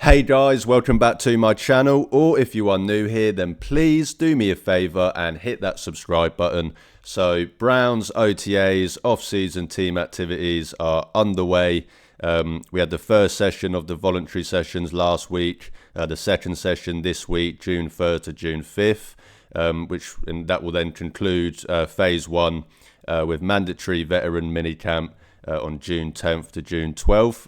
Hey guys, welcome back to my channel, or if you are new here, then please do me a favour and hit that subscribe button. So Browns OTAs, off-season team activities are underway. We had the first session of the voluntary sessions last week, the second session this week, June 3rd to June 5th, and that will then conclude phase one with mandatory veteran minicamp on June 10th to June 12th.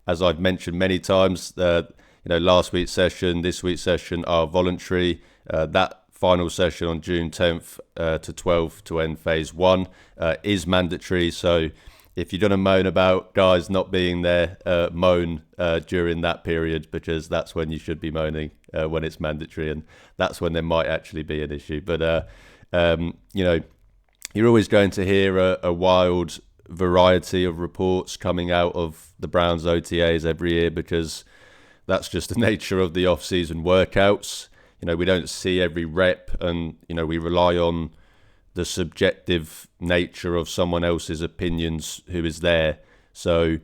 As I've mentioned many times, last week's session, this week's session are voluntary. That final session on June 10th to 12th to end phase one is mandatory. So if you're going to moan about guys not being there, moan during that period, because that's when you should be moaning, when it's mandatory, and that's when there might actually be an issue. But, you're always going to hear a wild variety of reports coming out of the Browns OTAs every year, because that's just the nature of the off-season workouts. We don't see every rep, and we rely on the subjective nature of someone else's opinions who is there. So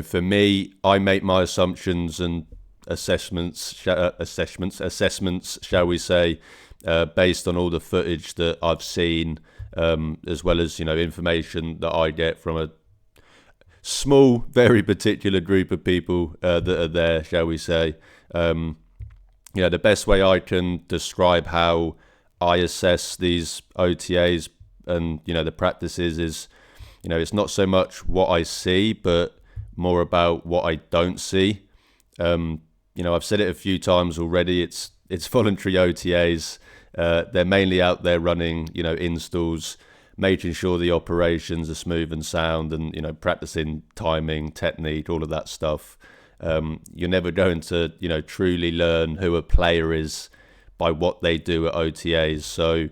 for me, I make my assumptions and assessments, shall we say, based on all the footage that I've seen, as well as information that I get from a small, very particular group of people that are there, shall we say. The best way I can describe how I assess these OTAs and the practices is, it's not so much what I see, but more about what I don't see. I've said it a few times already. It's voluntary OTAs. They're mainly out there running, installs, making sure the operations are smooth and sound, and practicing timing, technique, all of that stuff. You're never going to truly learn who a player is by what they do at OTAs. So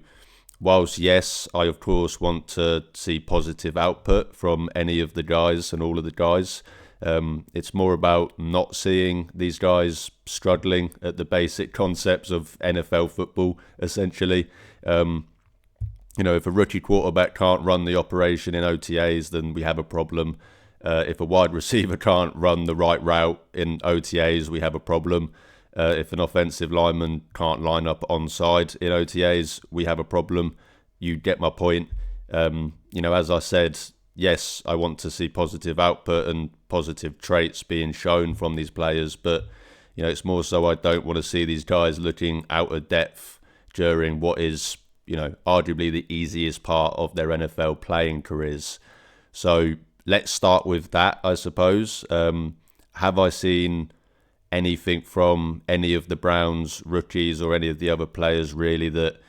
whilst yes, I of course want to see positive output from any of the guys and all of the guys, it's more about not seeing these guys struggling at the basic concepts of NFL football, essentially. If a rookie quarterback can't run the operation in OTAs, then we have a problem. If a wide receiver can't run the right route in OTAs, we have a problem. If an offensive lineman can't line up onside in OTAs, we have a problem. You get my point. As I said, yes, I want to see positive output and positive traits being shown from these players, but it's more so I don't want to see these guys looking out of depth during what is, arguably the easiest part of their NFL playing careers. So let's start with that, I suppose. Have I seen anything from any of the Browns rookies or any of the other players really that,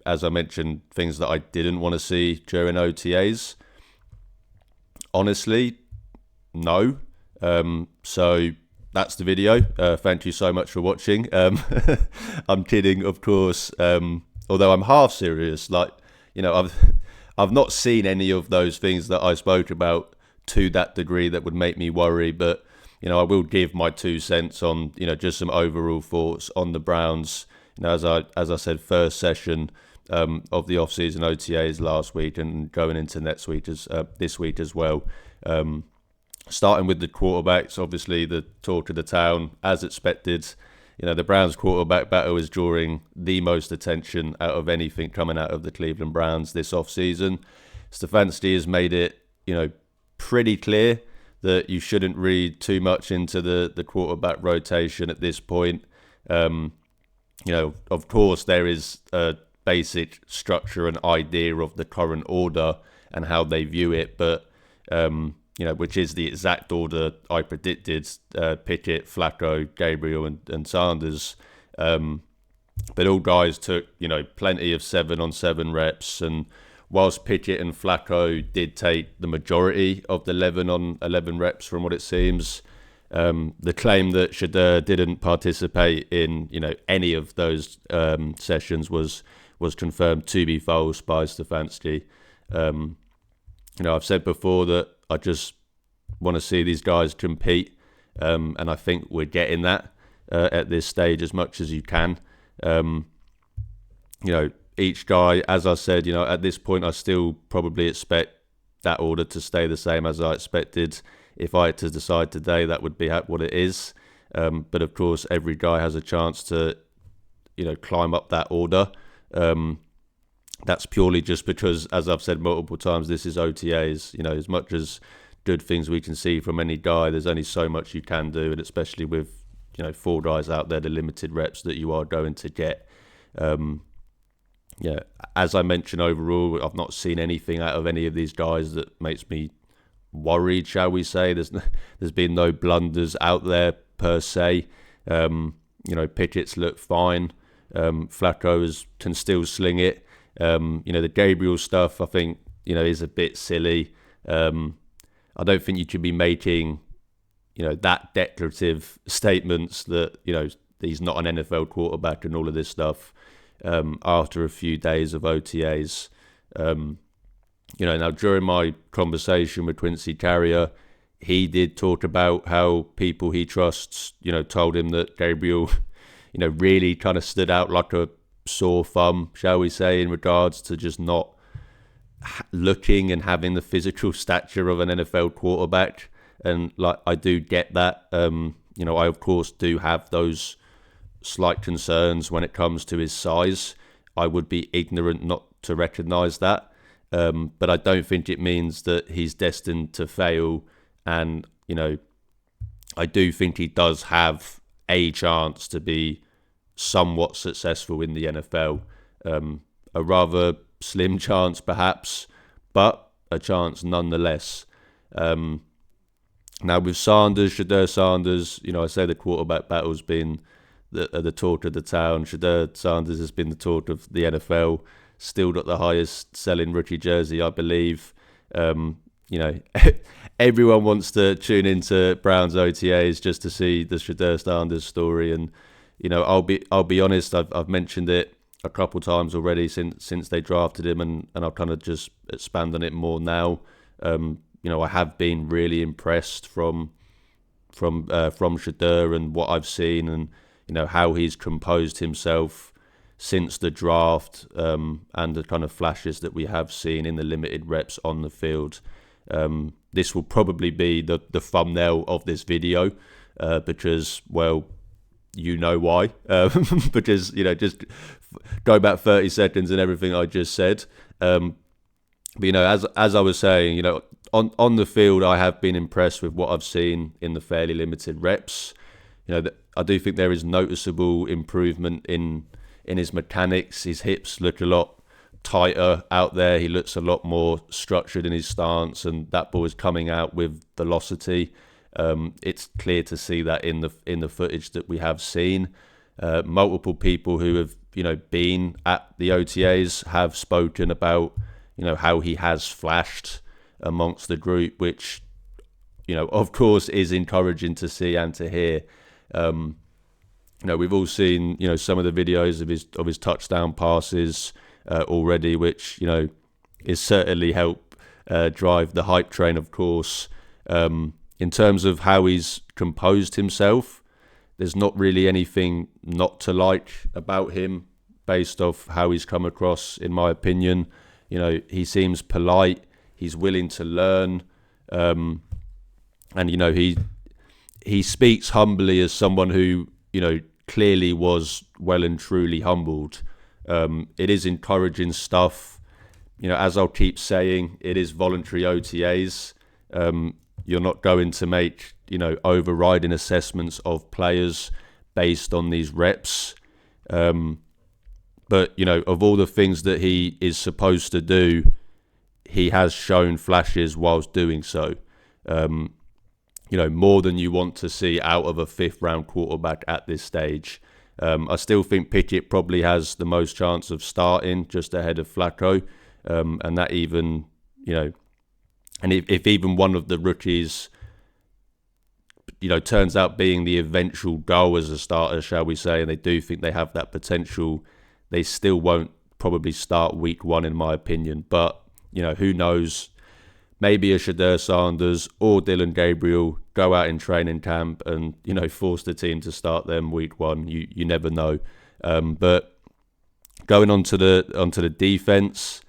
as I mentioned, things that I didn't want to see during OTAs? Honestly, no. So that's the video. Thank you so much for watching. I'm kidding, of course. Although I'm half serious. I've not seen any of those things that I spoke about to that degree that would make me worry. But I will give my 2 cents on just some overall thoughts on the Browns. As I said, first session of the off-season OTAs last week and going into this week as well. Starting with the quarterbacks, obviously the talk of the town, as expected. The Browns quarterback battle is drawing the most attention out of anything coming out of the Cleveland Browns this off-season. Stefanski has made it, pretty clear that you shouldn't read too much into the quarterback rotation at this point. Of course, there is a basic structure and idea of the current order and how they view it, but which is the exact order I predicted: Pickett, Flacco, Gabriel, and Sanders. But all guys took plenty of 7-on-7 reps, and whilst Pickett and Flacco did take the majority of the 11-on-11 reps, from what it seems, the claim that Shadur didn't participate in any of those sessions was confirmed to be false by Stefanski. I've said before that I just want to see these guys compete, and I think we're getting that at this stage as much as you can. Each guy, as I said, at this point I still probably expect that order to stay the same as I expected if I had to decide today, that would be what it is. But of course, every guy has a chance to, climb up that order. That's purely just because, as I've said multiple times, this is OTAs. As much as good things we can see from any guy, there's only so much you can do, and especially with 4 guys out there, the limited reps that you are going to get. As I mentioned, overall, I've not seen anything out of any of these guys that makes me worried, shall we say. There's been no blunders out there per se. Pickett's look fine. Flacco can still sling it. The Gabriel stuff, I think, is a bit silly. I don't think you should be making, that declarative statements that, he's not an NFL quarterback and all of this stuff after a few days of OTAs. Now during my conversation with Quincy Carrier, he did talk about how people he trusts, told him that Gabriel, really kind of stood out like a sore thumb, shall we say, in regards to just not looking and having the physical stature of an NFL quarterback. And I do get that. I of course do have those slight concerns when it comes to his size. I would be ignorant not to recognise that. But I don't think it means that he's destined to fail. And, I do think he does have a chance to be somewhat successful in the NFL. A rather slim chance, perhaps, but a chance nonetheless. Now, with Shedeur Sanders, I say the quarterback battle's been the talk of the town. Shedeur Sanders has been the talk of the NFL. Still got the highest selling rookie jersey, I believe. Everyone wants to tune into Browns OTAs just to see the Shedeur Sanders story. And I'll be honest, I've mentioned it a couple times already since they drafted him, and I'll kind of just expand on it more now. I have been really impressed from Shedeur and what I've seen, and how he's composed himself since the draft, and the kind of flashes that we have seen in the limited reps on the field. This will probably be the thumbnail of this video, because, well, you know why. Because, just go back 30 seconds and everything I just said. But, as I was saying, on the field, I have been impressed with what I've seen in the fairly limited reps. I do think there is noticeable improvement in his mechanics. His hips look a lot tighter out there. He looks a lot more structured in his stance, and that ball is coming out with velocity. It's clear to see that in the footage that we have seen. Multiple people who have been at the OTAs have spoken about how he has flashed amongst the group, which of course is encouraging to see and to hear. We've all seen some of the videos of his touchdown passes already, which is certainly helped drive the hype train, of course. In terms of how he's composed himself, there's not really anything not to like about him based off how he's come across, in my opinion. He seems polite, he's willing to learn, and he speaks humbly as someone who clearly was well and truly humbled. It is encouraging stuff. As I'll keep saying, it is voluntary OTAs. You're not going to make, overriding assessments of players based on these reps. But, of all the things that he is supposed to do, he has shown flashes whilst doing so. More than you want to see out of a 5th round quarterback at this stage. I still think Pickett probably has the most chance of starting, just ahead of Flacco. And that even, and if even one of the rookies, turns out being the eventual goal as a starter, shall we say, and they do think they have that potential, they still won't probably start week 1, in my opinion. But, who knows? Maybe a Shedeur Sanders or Dylan Gabriel go out in training camp and, force the team to start them week 1. You never know. But going on to the defense,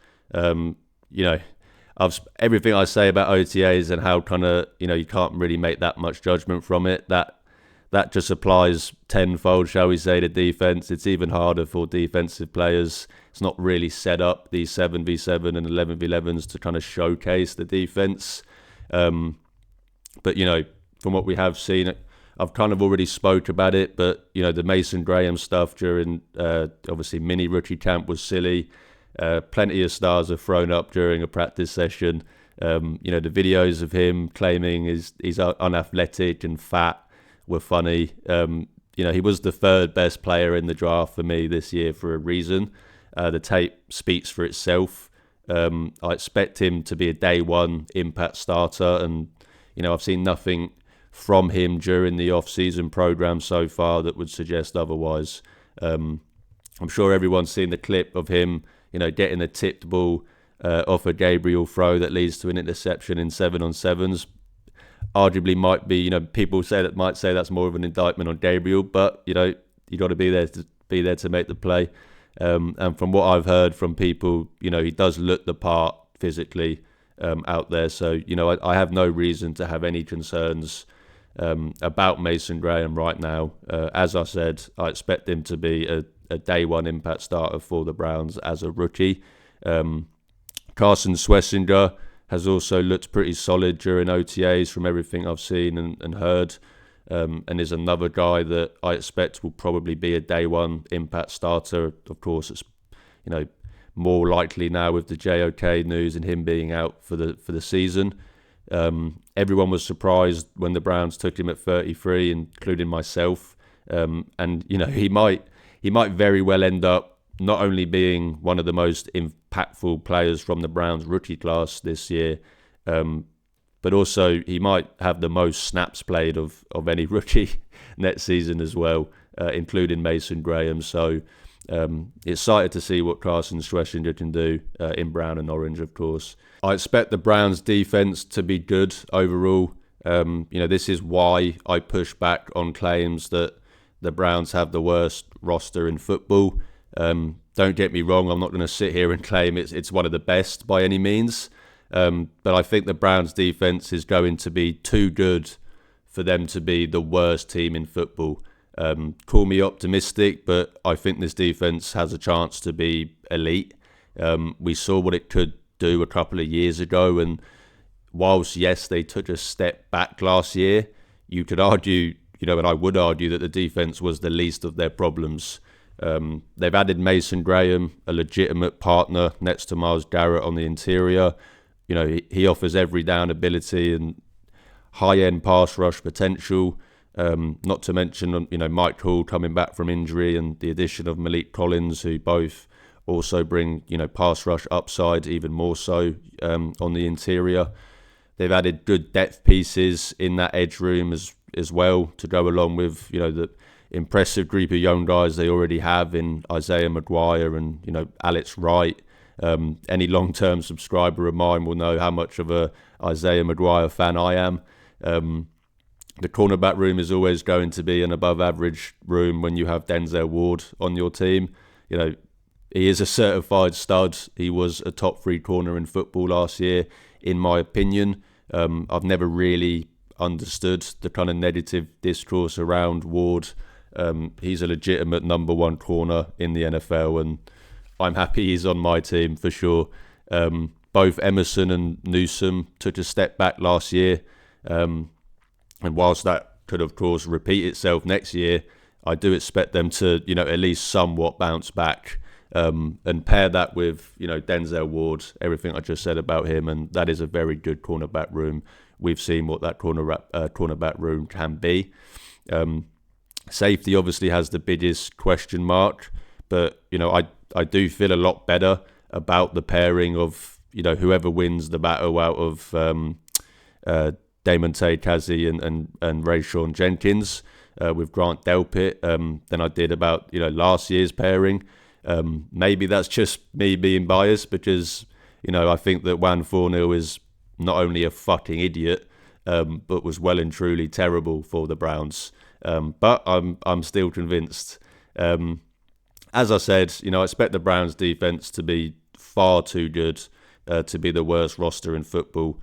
everything I say about OTAs and how kind of, you can't really make that much judgment from it. That just applies tenfold, shall we say, to defense. It's even harder for defensive players. It's not really set up, these 7v7 and 11v11s, to kind of showcase the defense. But, from what we have seen, I've kind of already spoke about it, but, the Mason Graham stuff during, obviously, mini rookie camp was silly. Plenty of stars are thrown up during a practice session. The videos of him claiming he's unathletic and fat were funny. He was the third best player in the draft for me this year for a reason. The tape speaks for itself. I expect him to be a day one impact starter, and I've seen nothing from him during the off-season program so far that would suggest otherwise. I'm sure everyone's seen the clip of him, getting a tipped ball off a Gabriel throw that leads to an interception in 7-on-7s. Arguably might be, people might say that's more of an indictment on Gabriel, but you got to be there to make the play. And from what I've heard from people, he does look the part physically out there. So I have no reason to have any concerns about Mason Graham right now. As I said, I expect him to be a day one impact starter for the Browns as a rookie. Carson Schlesinger has also looked pretty solid during OTAs from everything I've seen and heard, and is another guy that I expect will probably be a day one impact starter. Of course, it's more likely now with the JOK news and him being out for the season. Everyone was surprised when the Browns took him at 33, including myself. And he might very well end up not only being one of the most impactful players from the Browns rookie class this year, but also he might have the most snaps played of any rookie next season as well, including Mason Graham. So excited to see what Carson Schlesinger can do in brown and orange, of course. I expect the Browns defense to be good overall. This is why I push back on claims that the Browns have the worst roster in football. Don't get me wrong, I'm not going to sit here and claim it's one of the best by any means. But I think the Browns defense is going to be too good for them to be the worst team in football. Call me optimistic, but I think this defense has a chance to be elite. We saw what it could do a couple of years ago, and whilst, yes, they took a step back last year, you could argue, and I would argue that the defense was the least of their problems. They've added Mason Graham, a legitimate partner next to Myles Garrett on the interior. He offers every down ability and high-end pass rush potential. Not to mention, Mike Hall coming back from injury and the addition of Malik Collins, who both also bring, pass rush upside even more so on the interior. They've added good depth pieces in that edge room as well to go along with, the impressive group of young guys they already have in Isaiah McGuire and, Alex Wright. Any long-term subscriber of mine will know how much of a Isaiah McGuire fan I am. The cornerback room is always going to be an above-average room when you have Denzel Ward on your team. He is a certified stud. He was a top 3 corner in football last year, in my opinion. I've never really understood the kind of negative discourse around Ward. He's a legitimate number 1 corner in the NFL, and I'm happy he's on my team for sure. Both Emerson and Newsome took a step back last year. And whilst that could, of course, repeat itself next year, I do expect them to, at least somewhat bounce back. And pair that with, Denzel Ward, everything I just said about him, and that is a very good cornerback room. We've seen what that cornerback room can be. Safety obviously has the biggest question mark, but, I do feel a lot better about the pairing of, whoever wins the battle out of Damon Kazi and Rayshawn Jenkins with Grant Delpit than I did about, last year's pairing. Maybe that's just me being biased because, I think that Juan Thornhill is not only a fucking idiot, but was well and truly terrible for the Browns. But I'm still convinced. As I said, I expect the Browns defense to be far too good to be the worst roster in football.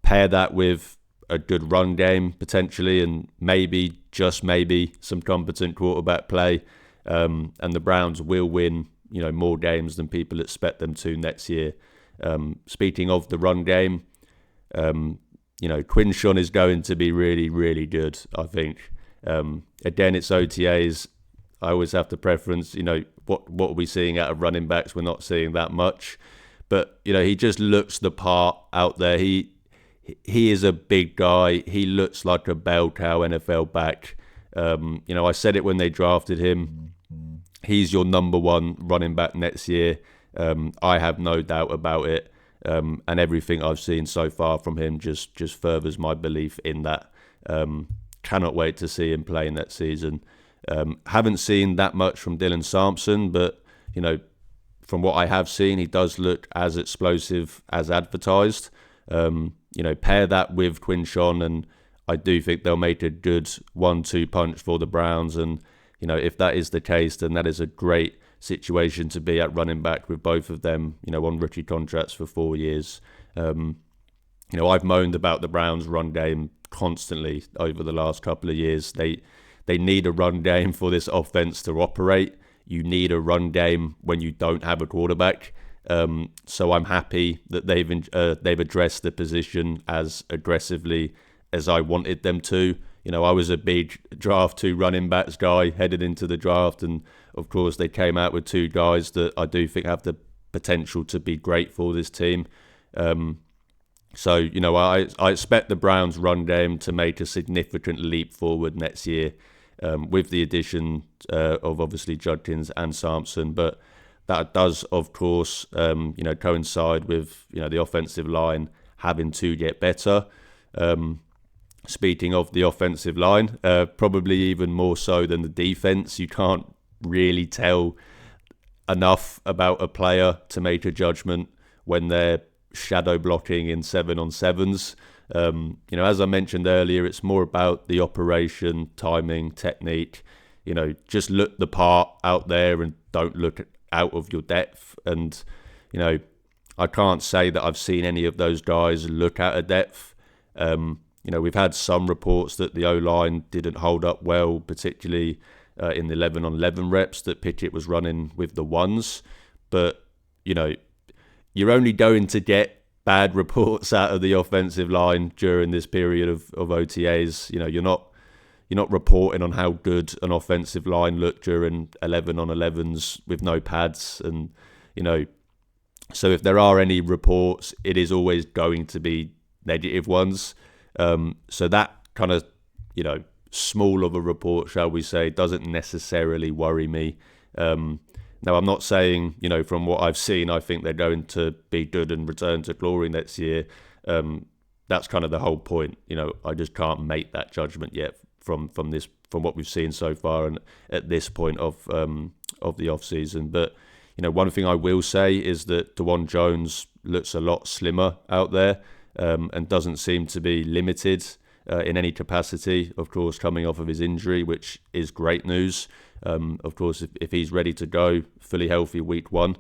Pair that with a good run game potentially, and maybe, just maybe, some competent quarterback play, and the Browns will win, more games than people expect them to next year. Speaking of the run game, Quinshon is going to be really, really good, I think. Again, it's OTAs. I always have to preference, what are we seeing out of running backs? We're not seeing that much. But, he just looks the part out there. He is a big guy. He looks like a bell cow NFL back. I said it when they drafted him. He's your number one running back next year. I have no doubt about it. And everything I've seen so far from him just furthers my belief in that. Cannot wait to see him playing that season. Haven't seen that much from Dylan Sampson, but, from what I have seen, he does look as explosive as advertised. Pair that with Quinshon, and I do think they'll make a good 1-2 punch for the Browns. And, if that is the case, then that is a great situation to be at running back with both of them, on rookie contracts for 4 years. I've moaned about the Browns' run game constantly over the last couple of years. They need a run game for this offense to operate. You need a run game when you don't have a quarterback. So I'm happy that they've addressed the position as aggressively as I wanted them to. I was a big draft 2 running backs guy headed into the draft, and of course they came out with 2 guys that I do think have the potential to be great for this team. So I expect the Browns' run game to make a significant leap forward next year, with the addition of obviously Judkins and Sampson. But that does, of course, coincide with the offensive line having to get better. Speaking of the offensive line, probably even more so than the defense, you can't really tell enough about a player to make a judgment when they're shadow blocking in 7-on-7s. As I mentioned earlier, it's more about the operation, timing, technique. Just look the part out there and don't look out of your depth. And, I can't say that I've seen any of those guys look out of depth. We've had some reports that the O-line didn't hold up well, particularly in the 11-on-11 reps that Pickett was running with the ones. But, you're only going to get bad reports out of the offensive line during this period of OTAs. You're not reporting on how good an offensive line looked during 11-on-11s with no pads. And, so if there are any reports, it is always going to be negative ones. So that kind of, small of a report, shall we say, doesn't necessarily worry me. Now, I'm not saying, from what I've seen, I think they're going to be good and return to glory next year. That's kind of the whole point. I just can't make that judgment yet from what we've seen so far and at this point of the off season. But one thing I will say is that DeJuan Jones looks a lot slimmer out there, and doesn't seem to be limited in any capacity, of course, coming off of his injury, which is great news. Of course, if he's ready to go, fully healthy week 1,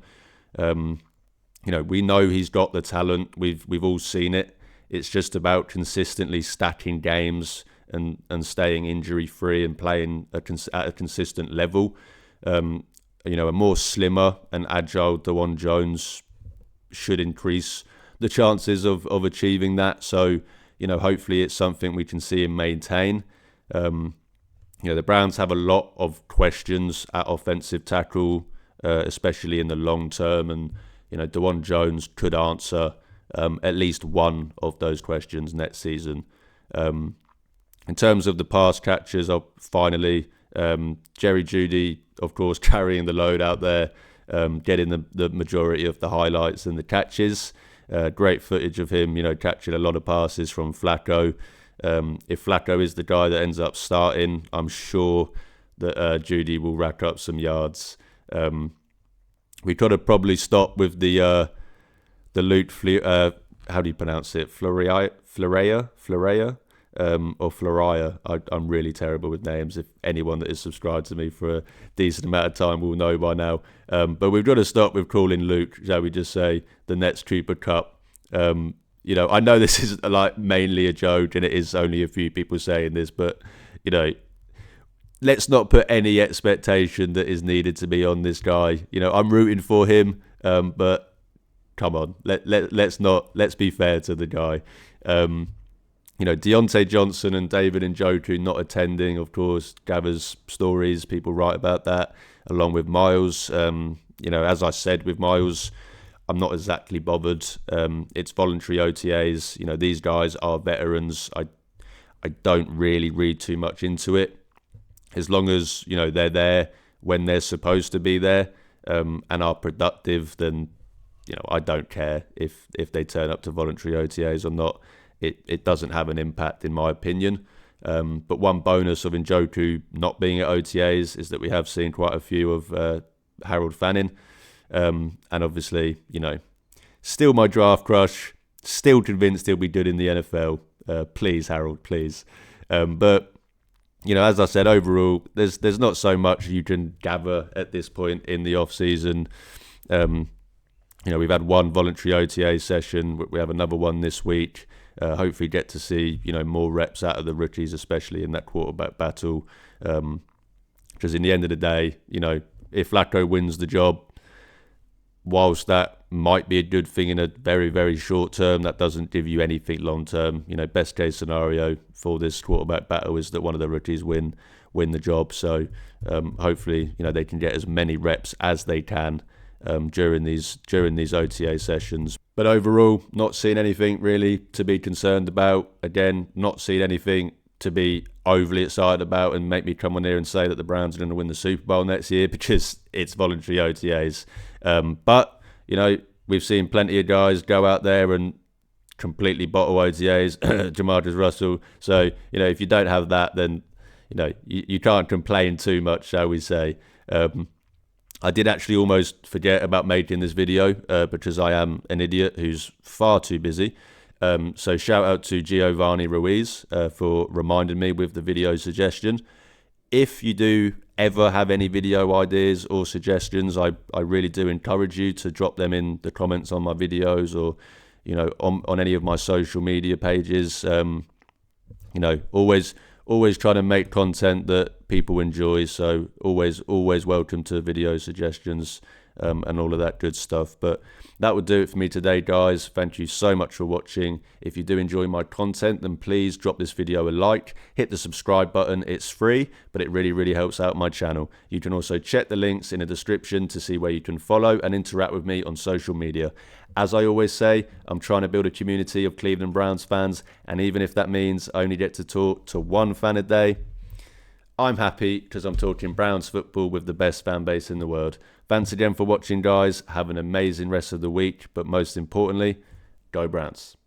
we know he's got the talent. We've all seen it. It's just about consistently stacking games and staying injury free and playing at a consistent level. A more slimmer and agile DeJuan Jones should increase the chances of achieving that. So, hopefully it's something we can see him maintain. The Browns have a lot of questions at offensive tackle, especially in the long term. And, DeJuan Jones could answer at least one of those questions next season. In terms of the pass catchers, finally, Jerry Jeudy, of course, carrying the load out there, getting the majority of the highlights and the catches. Great footage of him, catching a lot of passes from Flacco. If Flacco is the guy that ends up starting, I'm sure that Jeudy will rack up some yards. We could have probably stopped with the Luke how do you pronounce it? Florea. or Floria. I'm really terrible with names. If anyone that is subscribed to me for a decent amount of time will know by now. But we've got to stop with calling Luke, shall we just say, the Nets Trooper Cup. You know, I know this is like mainly a joke and it is only a few people saying this, but, you know, let's not put any expectation that is needed to be on this guy. You know, I'm rooting for him, but come on, let's be fair to the guy. You know, Deontay Johnson and David Njoku not attending, of course, gathers stories. People write about that, along with Miles. You know, as I said, with Miles, I'm not exactly bothered. It's voluntary OTAs. You know, these guys are veterans. I don't really read too much into it. As long as, you know, they're there when they're supposed to be there, and are productive, then, you know, I don't care if they turn up to voluntary OTAs or not. It doesn't have an impact, in my opinion. But one bonus of Njoku not being at OTAs is that we have seen quite a few of Harold Fannin. And obviously, you know, still my draft crush, still convinced he'll be good in the NFL. Please, Harold, please. But, you know, as I said, overall, there's not so much you can gather at this point in the off-season. You know, we've had one voluntary OTA session. We have another one this week. Hopefully get to see, you know, more reps out of the rookies, especially in that quarterback battle. Because in the end of the day, you know, if Flacco wins the job, whilst that might be a good thing in a very, very short term, that doesn't give you anything long term. You know, best case scenario for this quarterback battle is that one of the rookies win the job. So hopefully, you know, they can get as many reps as they can during these OTA sessions. But overall, not seeing anything really to be concerned about. Again, not seeing anything to be overly excited about and make me come on here and say that the Browns are going to win the Super Bowl next year, because it's voluntary OTAs. But, you know, we've seen plenty of guys go out there and completely bottle OTAs, Jamarcus Russell. So, you know, if you don't have that, then, you know, you can't complain too much, shall we say. I did actually almost forget about making this video because I am an idiot who's far too busy. So shout out to Giovanni Ruiz for reminding me with the video suggestion. If you do ever have any video ideas or suggestions, I really do encourage you to drop them in the comments on my videos, or, you know, on any of my social media pages. You know, always trying to make content that people enjoy. So always welcome to video suggestions and all of that good stuff. But that would do it for me today, guys. Thank you so much for watching. If you do enjoy my content, then please drop this video a like, hit the subscribe button. It's free, but it really, really helps out my channel. You can also check the links in the description to see where you can follow and interact with me on social media. As I always say, I'm trying to build a community of Cleveland Browns fans, and even if that means I only get to talk to one fan a day, I'm happy, because I'm talking Browns football with the best fan base in the world. Thanks again for watching, guys. Have an amazing rest of the week, but most importantly, go Browns.